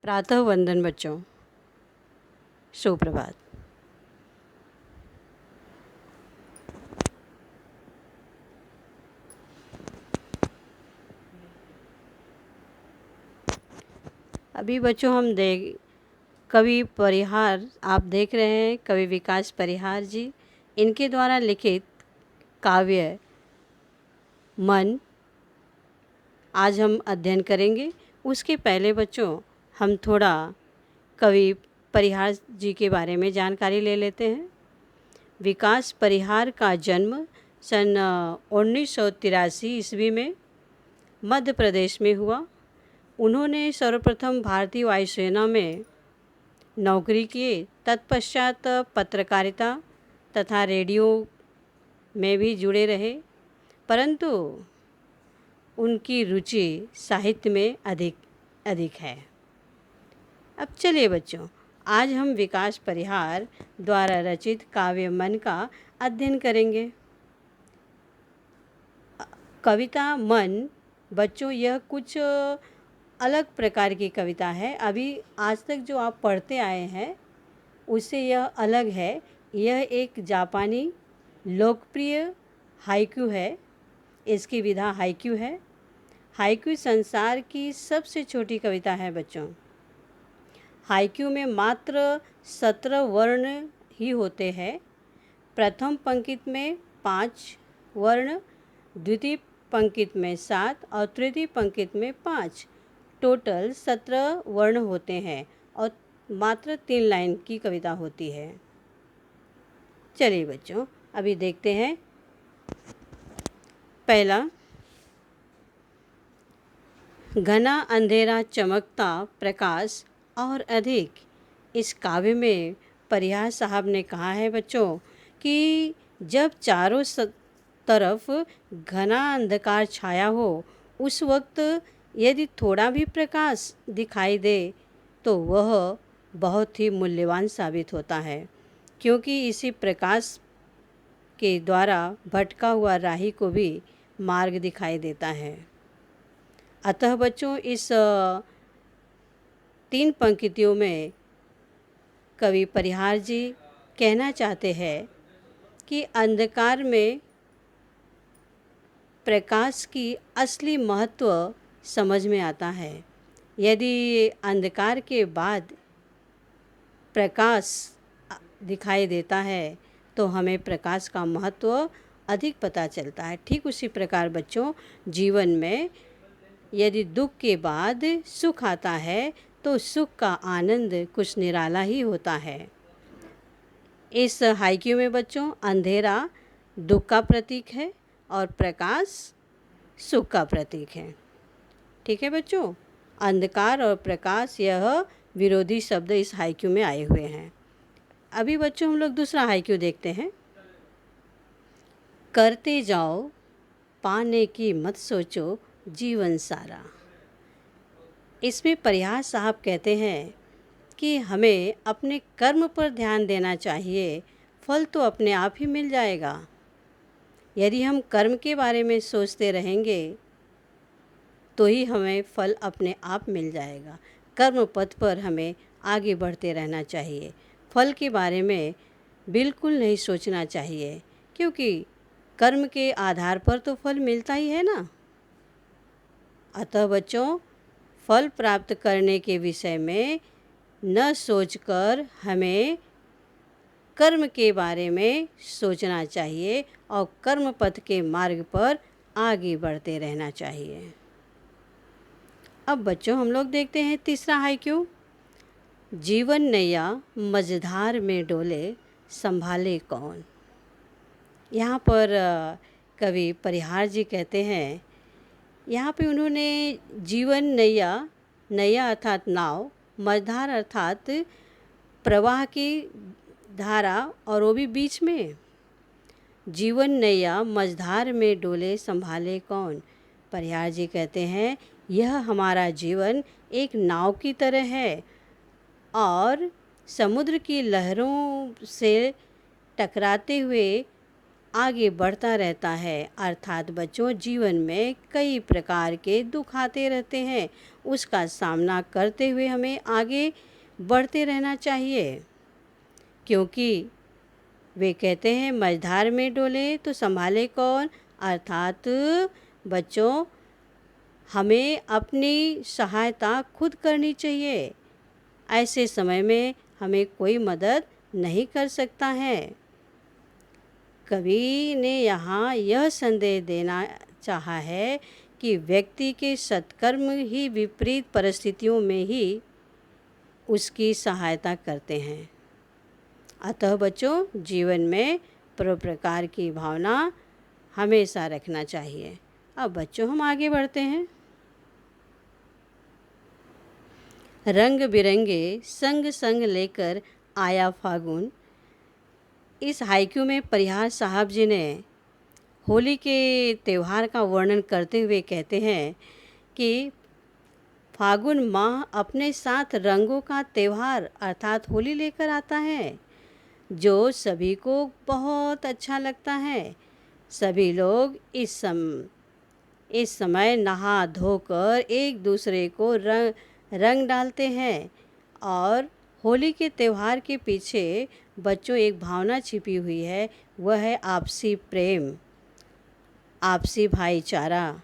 प्रातः वंदन बच्चों, सुप्रभात। अभी बच्चों हम कवि परिहार आप देख रहे हैं, कवि विकास परिहार जी, इनके द्वारा लिखित काव्य मन आज हम अध्ययन करेंगे। उसके पहले बच्चों हम थोड़ा कवि परिहार जी के बारे में जानकारी ले लेते हैं। विकास परिहार का जन्म सन 1983 ईस्वी में मध्य प्रदेश में हुआ। उन्होंने सर्वप्रथम भारतीय वायुसेना में नौकरी की, तत्पश्चात पत्रकारिता तथा रेडियो में भी जुड़े रहे, परंतु उनकी रुचि साहित्य में अधिक है। अब चलिए बच्चों, आज हम विकास परिहार द्वारा रचित काव्य मन का अध्ययन करेंगे। कविता मन बच्चों यह कुछ अलग प्रकार की कविता है। अभी आज तक जो आप पढ़ते आए हैं उससे यह अलग है। यह एक जापानी लोकप्रिय हाइकू है। इसकी विधा हाइकू है। हाइकू संसार की सबसे छोटी कविता है बच्चों। हाइकू में मात्र 17 वर्ण ही होते हैं। प्रथम पंक्ति में 5 वर्ण, द्वितीय पंक्ति में 7 और तृतीय पंक्ति में 5, टोटल 17 वर्ण होते हैं और मात्र 3 लाइन की कविता होती है। चलिए बच्चों, अभी देखते हैं। पहला, घना अंधेरा चमकता प्रकाश और अधिक। इस काव्य में परिहार साहब ने कहा है बच्चों कि जब चारों तरफ घना अंधकार छाया हो, उस वक्त यदि थोड़ा भी प्रकाश दिखाई दे तो वह बहुत ही मूल्यवान साबित होता है, क्योंकि इसी प्रकाश के द्वारा भटका हुआ राही को भी मार्ग दिखाई देता है। अतः बच्चों, इस 3 पंक्तियों में कवि परिहार जी कहना चाहते हैं कि अंधकार में प्रकाश की असली महत्व समझ में आता है। यदि अंधकार के बाद प्रकाश दिखाई देता है तो हमें प्रकाश का महत्व अधिक पता चलता है। ठीक उसी प्रकार बच्चों, जीवन में यदि दुख के बाद सुख आता है तो सुख का आनंद कुछ निराला ही होता है। इस हाइकू में बच्चों अंधेरा दुख का प्रतीक है और प्रकाश सुख का प्रतीक है। ठीक है बच्चों, अंधकार और प्रकाश यह विरोधी शब्द इस हाइकू में आए हुए हैं। अभी बच्चों हम लोग दूसरा हाइकू देखते हैं। करते जाओ पाने की मत सोचो जीवन सारा। इसमें परिहार साहब कहते हैं कि हमें अपने कर्म पर ध्यान देना चाहिए, फल तो अपने आप ही मिल जाएगा। यदि हम कर्म के बारे में सोचते रहेंगे तो ही हमें फल अपने आप मिल जाएगा। कर्म पथ पर हमें आगे बढ़ते रहना चाहिए। फल के बारे में बिल्कुल नहीं सोचना चाहिए, क्योंकि कर्म के आधार पर तो फल मिलता ही है ना। अतः बच्चों, फल प्राप्त करने के विषय में न सोचकर हमें कर्म के बारे में सोचना चाहिए और कर्म पथ के मार्ग पर आगे बढ़ते रहना चाहिए। अब बच्चों हम लोग देखते हैं तीसरा हाइकू। जीवन नैया मझधार में डोले संभाले कौन। यहाँ पर कवि परिहार जी कहते हैं, यहाँ पे उन्होंने जीवन नैया, नैया अर्थात नाव, मझधार अर्थात प्रवाह की धारा, और वो भी बीच में। जीवन नैया मझधार में डोले संभाले कौन। परिहार जी कहते हैं यह हमारा जीवन एक नाव की तरह है और समुद्र की लहरों से टकराते हुए आगे बढ़ता रहता है। अर्थात बच्चों, जीवन में कई प्रकार के दुख आते रहते हैं, उसका सामना करते हुए हमें आगे बढ़ते रहना चाहिए, क्योंकि वे कहते हैं मझधार में डोले तो संभाले कौन। अर्थात बच्चों, हमें अपनी सहायता खुद करनी चाहिए। ऐसे समय में हमें कोई मदद नहीं कर सकता है। कवि ने यहाँ यह संदेश देना चाहा है कि व्यक्ति के सत्कर्म ही विपरीत परिस्थितियों में ही उसकी सहायता करते हैं। अतः बच्चों, जीवन में प्रकार की भावना हमेशा रखना चाहिए। अब बच्चों, हम आगे बढ़ते हैं। रंग बिरंगे संग संग लेकर आया फागुन। इस हाइकू में परिहार साहब जी ने होली के त्यौहार का वर्णन करते हुए कहते हैं कि फागुन माह अपने साथ रंगों का त्यौहार अर्थात होली लेकर आता है, जो सभी को बहुत अच्छा लगता है। सभी लोग इस समय नहा धोकर एक दूसरे को रंग डालते हैं, और होली के त्यौहार के पीछे बच्चों एक भावना छिपी हुई है, वह है आपसी प्रेम, आपसी भाईचारा।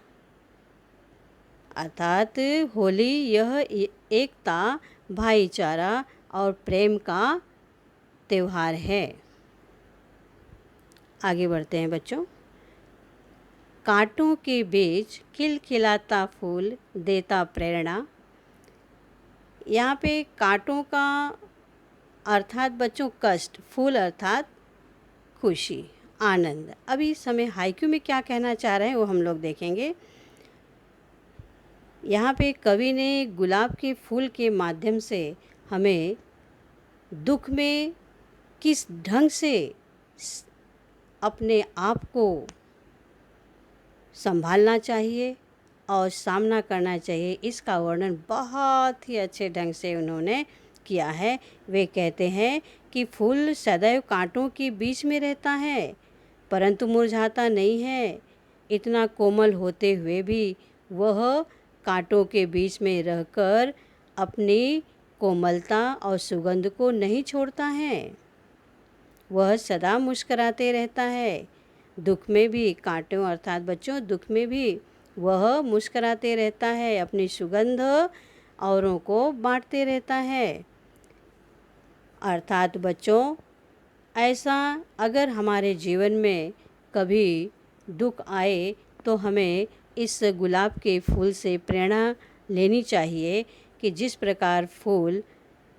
अर्थात होली यह एकता, भाईचारा और प्रेम का त्यौहार है। आगे बढ़ते हैं बच्चों। कांटों के बीच खिलखिलाता फूल देता प्रेरणा। यहाँ पे कांटों का अर्थात बच्चों कष्ट, फूल अर्थात खुशी, आनंद। अभी इस समय हाइकू में क्या कहना चाह रहे हैं वो हम लोग देखेंगे। यहाँ पे कवि ने गुलाब के फूल के माध्यम से हमें दुख में किस ढंग से अपने आप को संभालना चाहिए और सामना करना चाहिए, इसका वर्णन बहुत ही अच्छे ढंग से उन्होंने किया है। वे कहते हैं कि फूल सदैव कांटों के बीच में रहता है, परंतु मुरझाता नहीं है। इतना कोमल होते हुए भी वह कांटों के बीच में रहकर अपनी कोमलता और सुगंध को नहीं छोड़ता है। वह सदा मुस्कुराते रहता है। दुख में भी कांटों अर्थात बच्चों दुख में भी वह मुस्कुराते रहता है, अपनी सुगंध औरों को बांटते रहता है। अर्थात बच्चों, ऐसा अगर हमारे जीवन में कभी दुख आए तो हमें इस गुलाब के फूल से प्रेरणा लेनी चाहिए कि जिस प्रकार फूल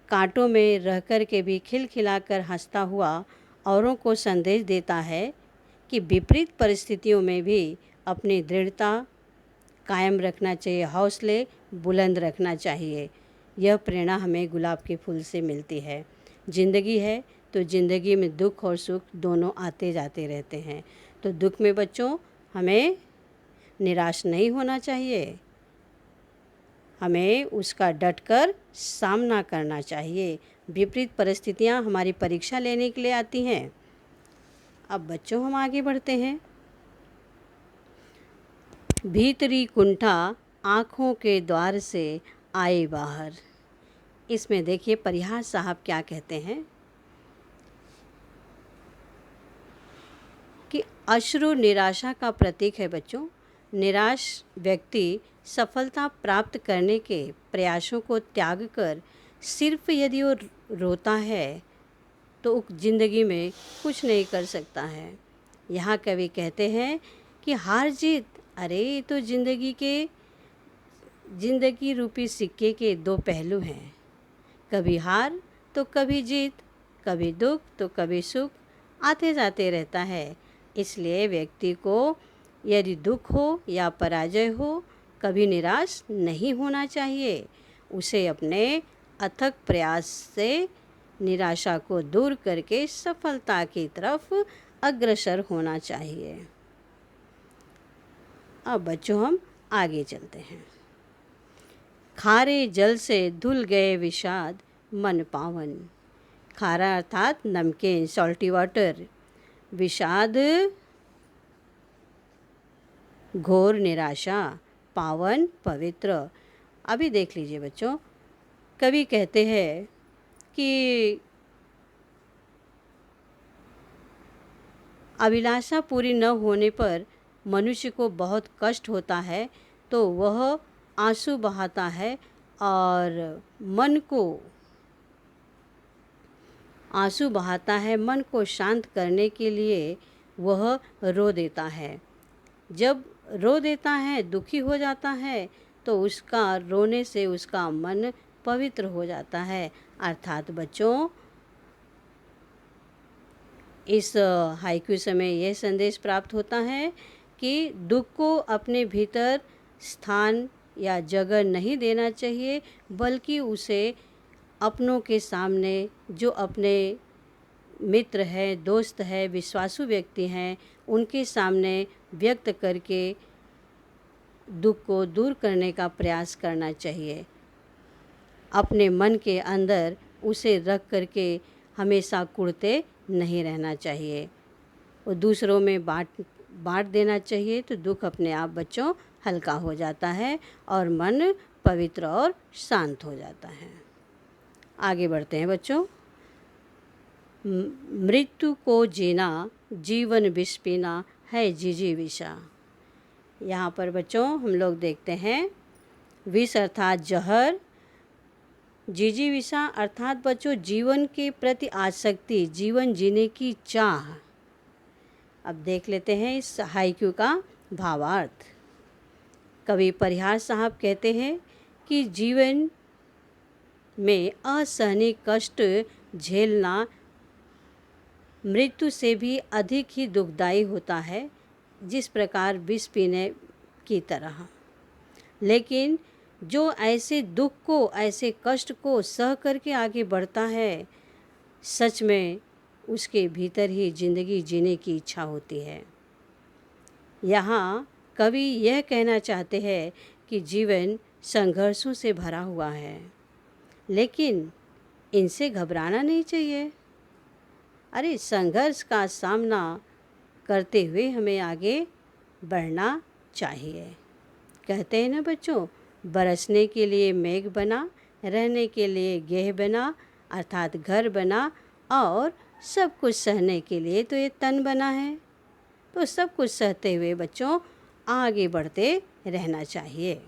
कांटों में रह कर के भी खिलखिलाकर हंसता हुआ औरों को संदेश देता है कि विपरीत परिस्थितियों में भी अपनी दृढ़ता कायम रखना चाहिए, हौसले बुलंद रखना चाहिए। यह प्रेरणा हमें गुलाब के फूल से मिलती है। ज़िंदगी है तो ज़िंदगी में दुख और सुख दोनों आते जाते रहते हैं, तो दुख में बच्चों हमें निराश नहीं होना चाहिए, हमें उसका डटकर सामना करना चाहिए। विपरीत परिस्थितियां हमारी परीक्षा लेने के लिए आती हैं। अब बच्चों, हम आगे बढ़ते हैं। भीतरी कुंठा आँखों के द्वार से आए बाहर। इसमें देखिए परिहार साहब क्या कहते हैं कि अश्रु निराशा का प्रतीक है बच्चों। निराश व्यक्ति सफलता प्राप्त करने के प्रयासों को त्याग कर सिर्फ यदि वो रोता है तो ज़िंदगी में कुछ नहीं कर सकता है। यहाँ कवि कहते हैं कि हार जीत, अरे ये तो ज़िंदगी रूपी सिक्के के दो पहलू हैं। कभी हार तो कभी जीत, कभी दुख तो कभी सुख आते जाते रहता है। इसलिए व्यक्ति को यदि दुख हो या पराजय हो, कभी निराश नहीं होना चाहिए। उसे अपने अथक प्रयास से निराशा को दूर करके सफलता की तरफ अग्रसर होना चाहिए। अब बच्चों, हम आगे चलते हैं। खारे जल से धुल गए विषाद मन पावन। खारा अर्थात नमकीन, सॉल्टी वाटर। विषाद घोर निराशा, पावन पवित्र। अभी देख लीजिए बच्चों, कवि कहते हैं कि अभिलाषा पूरी न होने पर मनुष्य को बहुत कष्ट होता है, तो वह आंसू बहाता है और मन को शांत करने के लिए वह रो देता है। जब रो देता है, दुखी हो जाता है, तो उसका रोने से उसका मन पवित्र हो जाता है। अर्थात बच्चों, इस हाइकू से हमें यह संदेश प्राप्त होता है कि दुख को अपने भीतर स्थान या जगह नहीं देना चाहिए, बल्कि उसे अपनों के सामने, जो अपने मित्र है, दोस्त है, विश्वासु व्यक्ति हैं, उनके सामने व्यक्त करके दुख को दूर करने का प्रयास करना चाहिए। अपने मन के अंदर उसे रख करके हमेशा कुढ़ते नहीं रहना चाहिए और दूसरों में बांट देना चाहिए, तो दुख अपने आप बच्चों हल्का हो जाता है और मन पवित्र और शांत हो जाता है। आगे बढ़ते हैं बच्चों। मृत्यु को जीना जीवन विष पीना है जिजीविषा। यहाँ पर बच्चों हम लोग देखते हैं विष अर्थात जहर, जिजीविषा अर्थात बच्चों जीवन के प्रति आसक्ति, जीवन जीने की चाह। अब देख लेते हैं इस हाइकू का भावार्थ। कवि परिहार साहब कहते हैं कि जीवन में असहनीय कष्ट झेलना मृत्यु से भी अधिक ही दुखदायी होता है, जिस प्रकार विष पीने की तरह। लेकिन जो ऐसे दुख को, ऐसे कष्ट को सह करके आगे बढ़ता है, सच में उसके भीतर ही जिंदगी जीने की इच्छा होती है। यहाँ कवि यह कहना चाहते हैं कि जीवन संघर्षों से भरा हुआ है, लेकिन इनसे घबराना नहीं चाहिए। अरे संघर्ष का सामना करते हुए हमें आगे बढ़ना चाहिए। कहते हैं ना बच्चों, बरसने के लिए मेघ बना, रहने के लिए गेह बना, अर्थात घर बना, और सब कुछ सहने के लिए तो ये तन बना है। तो सब कुछ सहते हुए बच्चों आगे बढ़ते रहना चाहिए।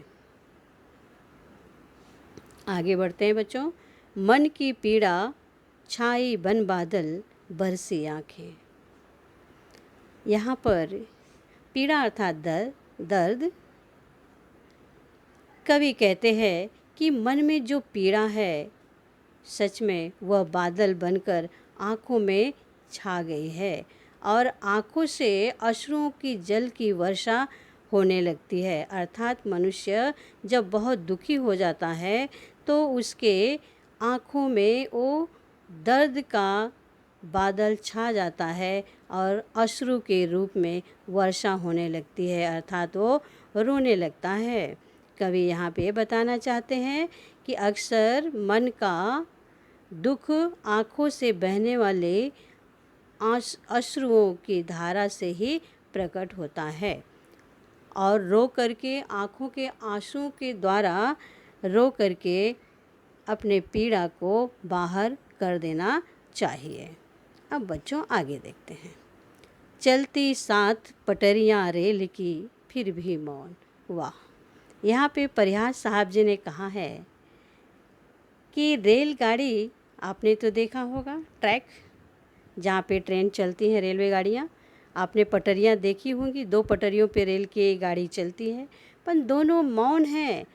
आगे बढ़ते हैं बच्चों। मन की पीड़ा छाई बन बादल बरसी आँखें। यहाँ पर पीड़ा अर्थात दर्द। कवि कहते हैं कि मन में जो पीड़ा है, सच में वह बादल बनकर आँखों में छा गई है और आँखों से अश्रुओं की जल की वर्षा होने लगती है। अर्थात मनुष्य जब बहुत दुखी हो जाता है तो उसके आँखों में वो दर्द का बादल छा जाता है और अश्रु के रूप में वर्षा होने लगती है, अर्थात वो रोने लगता है। कवि यहाँ पे बताना चाहते हैं कि अक्सर मन का दुख आँखों से बहने वाले अश्रुओं की धारा से ही प्रकट होता है और रो करके, आँखों के आंसुओं के द्वारा रो करके अपने पीड़ा को बाहर कर देना चाहिए। अब बच्चों आगे देखते हैं। चलती साथ पटरियाँ रेल की फिर भी मौन। वाह! यहाँ पे परिहार साहब जी ने कहा है कि रेलगाड़ी, आपने तो देखा होगा ट्रैक जहाँ पे ट्रेन चलती है, रेलवे गाड़ियाँ, आपने पटरियाँ देखी होंगी, 2 पटरियों पे रेल की गाड़ी चलती है, पर दोनों मौन हैं,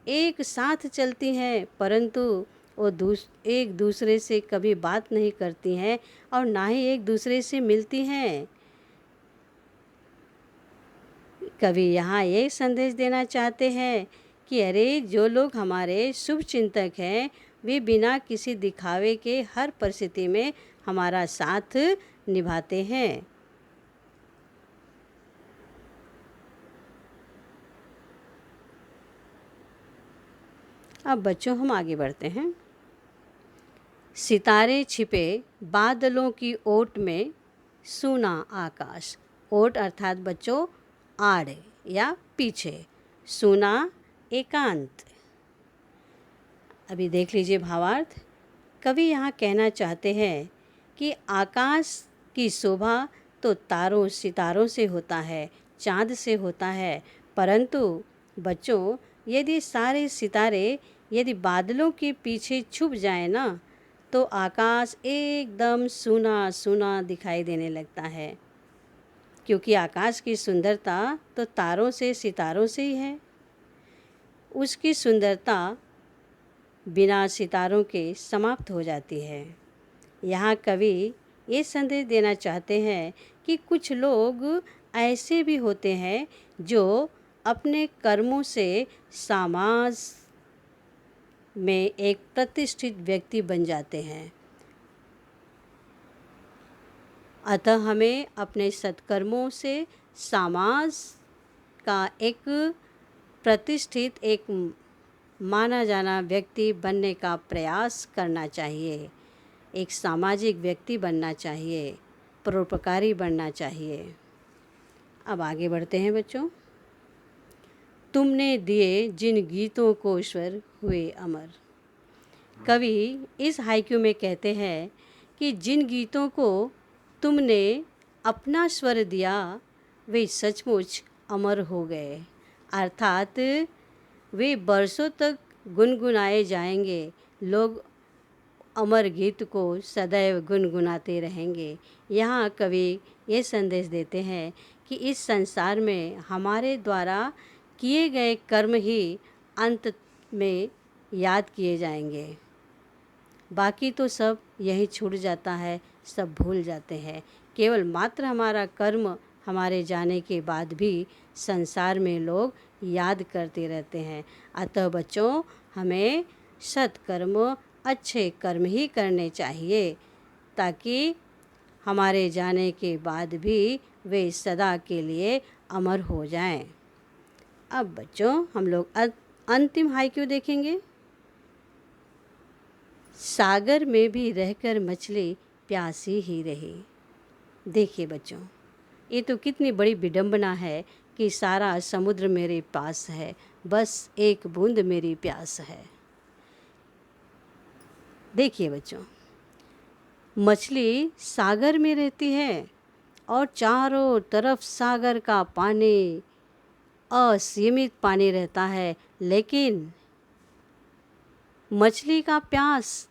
एक साथ चलती हैं, परंतु वो एक दूसरे से कभी बात नहीं करती हैं और ना ही एक दूसरे से मिलती हैं। कवि यहाँ ये संदेश देना चाहते हैं कि अरे जो लोग हमारे शुभ चिंतक हैं, वे बिना किसी दिखावे के हर परिस्थिति में हमारा साथ निभाते हैं। अब बच्चों हम आगे बढ़ते हैं। सितारे छिपे बादलों की ओट में, सूना आकाश। ओट अर्थात बच्चों आड़, या पीछे, सुना एकांत। अभी देख लीजिए भावार्थ। कवि यहाँ कहना चाहते हैं कि आकाश की शोभा तो तारों सितारों से होता है, चाँद से होता है, परंतु बच्चों यदि सारे सितारे यदि बादलों के पीछे छुप जाए ना, तो आकाश एकदम सूना सूना दिखाई देने लगता है, क्योंकि आकाश की सुंदरता तो तारों से सितारों से ही है। उसकी सुंदरता बिना सितारों के समाप्त हो जाती है। यहाँ कवि ये संदेश देना चाहते हैं कि कुछ लोग ऐसे भी होते हैं जो अपने कर्मों से समाज में एक प्रतिष्ठित व्यक्ति बन जाते हैं। अतः हमें अपने सत्कर्मों से समाज का एक प्रतिष्ठित, एक माना जाना व्यक्ति बनने का प्रयास करना चाहिए। एक सामाजिक व्यक्ति बनना चाहिए, परोपकारी बनना चाहिए। अब आगे बढ़ते हैं बच्चों। तुमने दिए जिन गीतों को स्वर हुए अमर। कवि इस हाइक्यू में कहते हैं कि जिन गीतों को तुमने अपना स्वर दिया वे सचमुच अमर हो गए, अर्थात वे बरसों तक गुनगुनाए जाएंगे। लोग अमर गीत को सदैव गुनगुनाते रहेंगे। यहाँ कवि ये संदेश देते हैं कि इस संसार में हमारे द्वारा किए गए कर्म ही अंत में याद किए जाएंगे, बाकी तो सब यहीं छूट जाता है, सब भूल जाते हैं। केवल मात्र हमारा कर्म हमारे जाने के बाद भी संसार में लोग याद करते रहते हैं। अतः बच्चों हमें सत्कर्म, अच्छे कर्म ही करने चाहिए, ताकि हमारे जाने के बाद भी वे सदा के लिए अमर हो जाएं। अब बच्चों हम लोग अंतिम हाइक्यू देखेंगे। सागर में भी रहकर मछली प्यासी ही रही। देखिए बच्चों, ये तो कितनी बड़ी विडंबना है कि सारा समुद्र मेरे पास है, बस एक बूंद मेरी प्यास है। देखिए बच्चों, मछली सागर में रहती है और चारों तरफ सागर का पानी, असीमित पानी रहता है, लेकिन मछली का प्यास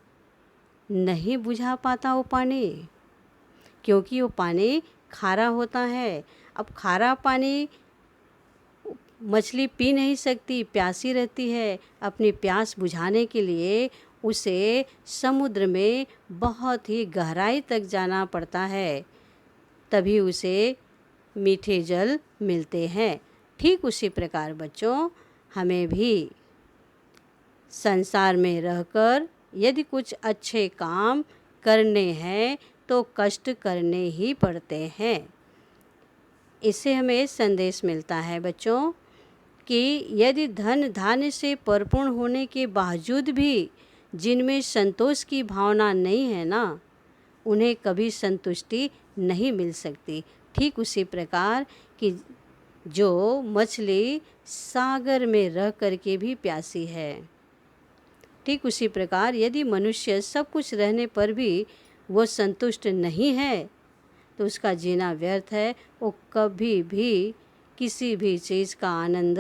नहीं बुझा पाता वो पानी, क्योंकि वो पानी खारा होता है। अब खारा पानी मछली पी नहीं सकती, प्यासी रहती है। अपनी प्यास बुझाने के लिए उसे समुद्र में बहुत ही गहराई तक जाना पड़ता है, तभी उसे मीठे जल मिलते हैं। ठीक उसी प्रकार बच्चों हमें भी संसार में रहकर यदि कुछ अच्छे काम करने हैं तो कष्ट करने ही पड़ते हैं। इससे हमें संदेश मिलता है बच्चों कि यदि धन धान्य से परिपूर्ण होने के बावजूद भी जिनमें संतोष की भावना नहीं है ना, उन्हें कभी संतुष्टि नहीं मिल सकती। ठीक उसी प्रकार कि जो मछली सागर में रह कर के भी प्यासी है, ठीक उसी प्रकार यदि मनुष्य सब कुछ रहने पर भी वो संतुष्ट नहीं है तो उसका जीना व्यर्थ है। वो कभी भी किसी भी चीज़ का आनंद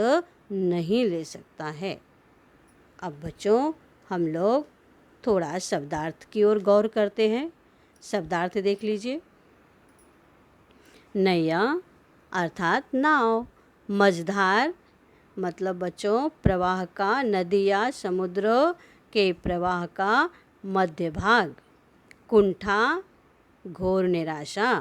नहीं ले सकता है। अब बच्चों हम लोग थोड़ा शब्दार्थ की ओर गौर करते हैं। शब्दार्थ देख लीजिए। नैया अर्थात नाव, मझधार मतलब बच्चों प्रवाह का, नदी या समुद्र के प्रवाह का मध्य भाग। कुंठा घोर निराशा,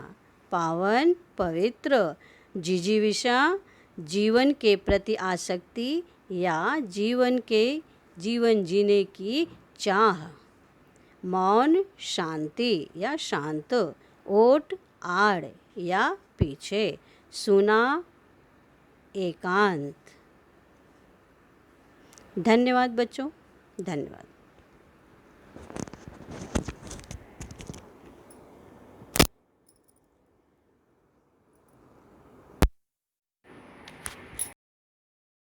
पावन पवित्र, जिजीविषा जीवन के प्रति आसक्ति या जीवन जीने की चाह। मौन शांति या शांत, ओट आड़ या पीछे, सुना एकांत। धन्यवाद बच्चों, धन्यवाद।